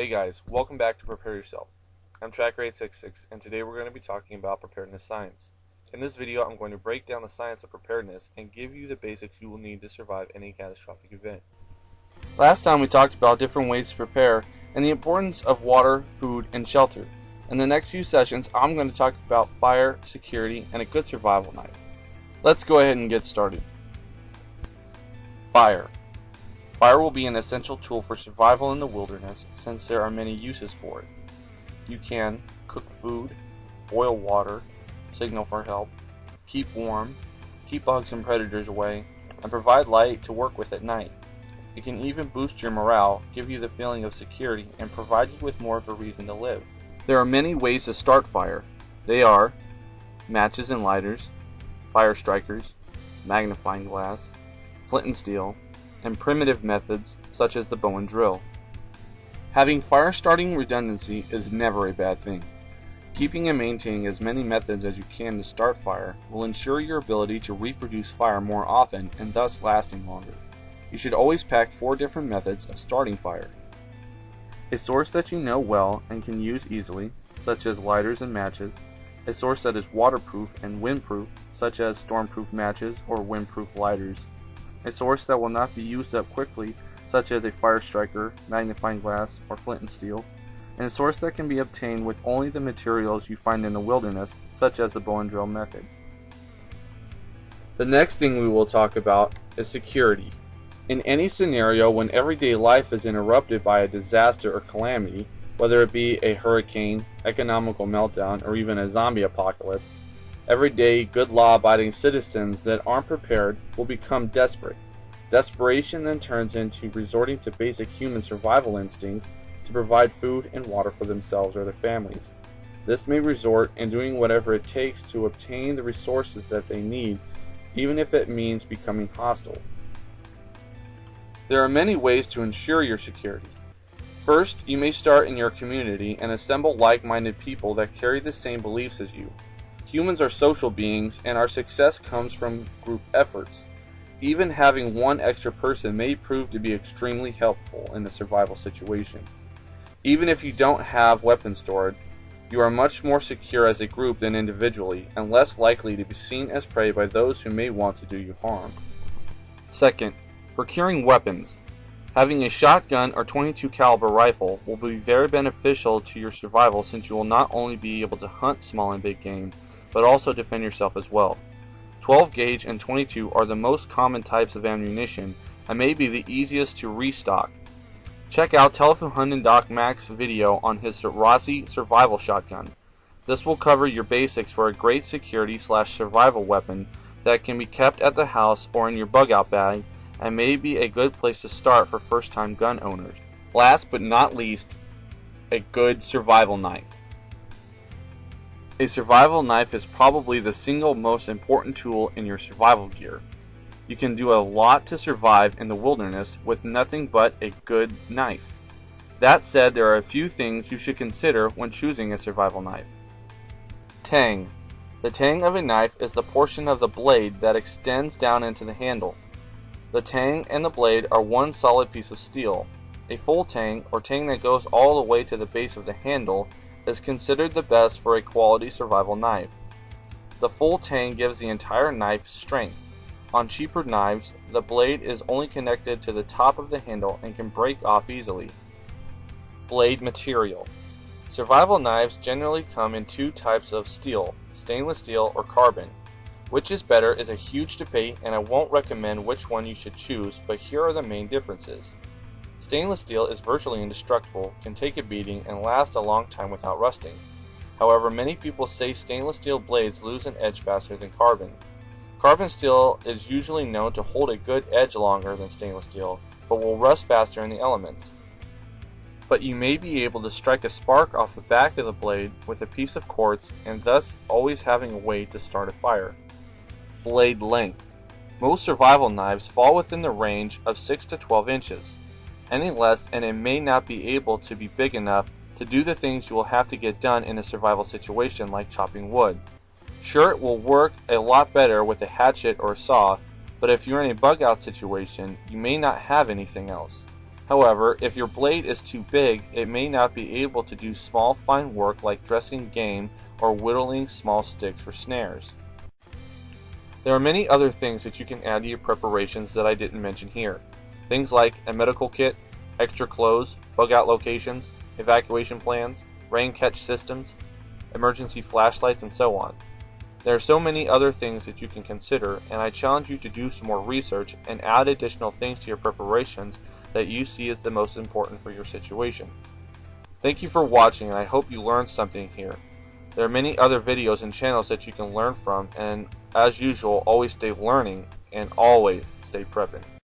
Hey guys, welcome back to Prepare Yourself. I'm Tracker866 and today we're going to be talking about preparedness science. In this video I'm going to break down the science of preparedness and give you the basics you will need to survive any catastrophic event. Last time we talked about different ways to prepare and the importance of water, food, and shelter. In the next few sessions I'm going to talk about fire, security, and a good survival knife. Let's go ahead and get started. Fire. Fire will be an essential tool for survival in the wilderness since there are many uses for it. You can cook food, boil water, signal for help, keep warm, keep bugs and predators away, and provide light to work with at night. It can even boost your morale, give you the feeling of security, and provide you with more of a reason to live. There are many ways to start fire. They are matches and lighters, fire strikers, magnifying glass, flint and steel, and primitive methods such as the bow and drill. Having fire starting redundancy is never a bad thing. Keeping and maintaining as many methods as you can to start fire will ensure your ability to reproduce fire more often and thus lasting longer. You should always pack 4 different methods of starting fire. A source that you know well and can use easily, such as lighters and matches. A source that is waterproof and windproof, such as stormproof matches or windproof lighters. A source that will not be used up quickly, such as a fire striker, magnifying glass, or flint and steel, and a source that can be obtained with only the materials you find in the wilderness, such as the bow and drill method. The next thing we will talk about is security. In any scenario when everyday life is interrupted by a disaster or calamity, whether it be a hurricane, economical meltdown, or even a zombie apocalypse, everyday, good law-abiding citizens that aren't prepared will become desperate. Desperation then turns into resorting to basic human survival instincts to provide food and water for themselves or their families. This may resort in doing whatever it takes to obtain the resources that they need, even if it means becoming hostile. There are many ways to ensure your security. First, you may start in your community and assemble like-minded people that carry the same beliefs as you. Humans are social beings, and our success comes from group efforts. Even having one extra person may prove to be extremely helpful in a survival situation. Even if you don't have weapons stored, you are much more secure as a group than individually, and less likely to be seen as prey by those who may want to do you harm. Second, procuring weapons. Having a shotgun or .22 caliber rifle will be very beneficial to your survival since you will not only be able to hunt small and big game, but also defend yourself as well. 12 gauge and .22 are the most common types of ammunition and may be the easiest to restock. Check out Telephone Doc Mac's video on his Rossi survival shotgun. This will cover your basics for a great security/survival weapon that can be kept at the house or in your bug out bag and may be a good place to start for first-time gun owners. Last but not least, a good survival knife. A survival knife is probably the single most important tool in your survival gear. You can do a lot to survive in the wilderness with nothing but a good knife. That said, there are a few things you should consider when choosing a survival knife. Tang. The tang of a knife is the portion of the blade that extends down into the handle. The tang and the blade are one solid piece of steel. A full tang, or tang that goes all the way to the base of the handle, is considered the best for a quality survival knife. The full tang gives the entire knife strength. On cheaper knives, the blade is only connected to the top of the handle and can break off easily. Blade material. Survival knives generally come in 2 types of steel, stainless steel or carbon. Which is better is a huge debate, and I won't recommend which one you should choose, but here are the main differences. Stainless steel is virtually indestructible, can take a beating, and last a long time without rusting. However, many people say stainless steel blades lose an edge faster than carbon. Carbon steel is usually known to hold a good edge longer than stainless steel, but will rust faster in the elements. But you may be able to strike a spark off the back of the blade with a piece of quartz, and thus always having a way to start a fire. Blade length. Most survival knives fall within the range of 6 to 12 inches. Any less and it may not be able to be big enough to do the things you will have to get done in a survival situation like chopping wood. Sure, it will work a lot better with a hatchet or a saw, but if you're in a bug out situation, you may not have anything else. However, if your blade is too big, it may not be able to do small fine work like dressing game or whittling small sticks for snares. There are many other things that you can add to your preparations that I didn't mention here. Things like a medical kit, extra clothes, bug out locations, evacuation plans, rain catch systems, emergency flashlights, and so on. There are so many other things that you can consider, and I challenge you to do some more research and add additional things to your preparations that you see as the most important for your situation. Thank you for watching, and I hope you learned something here. There are many other videos and channels that you can learn from, and as usual, always stay learning and always stay prepping.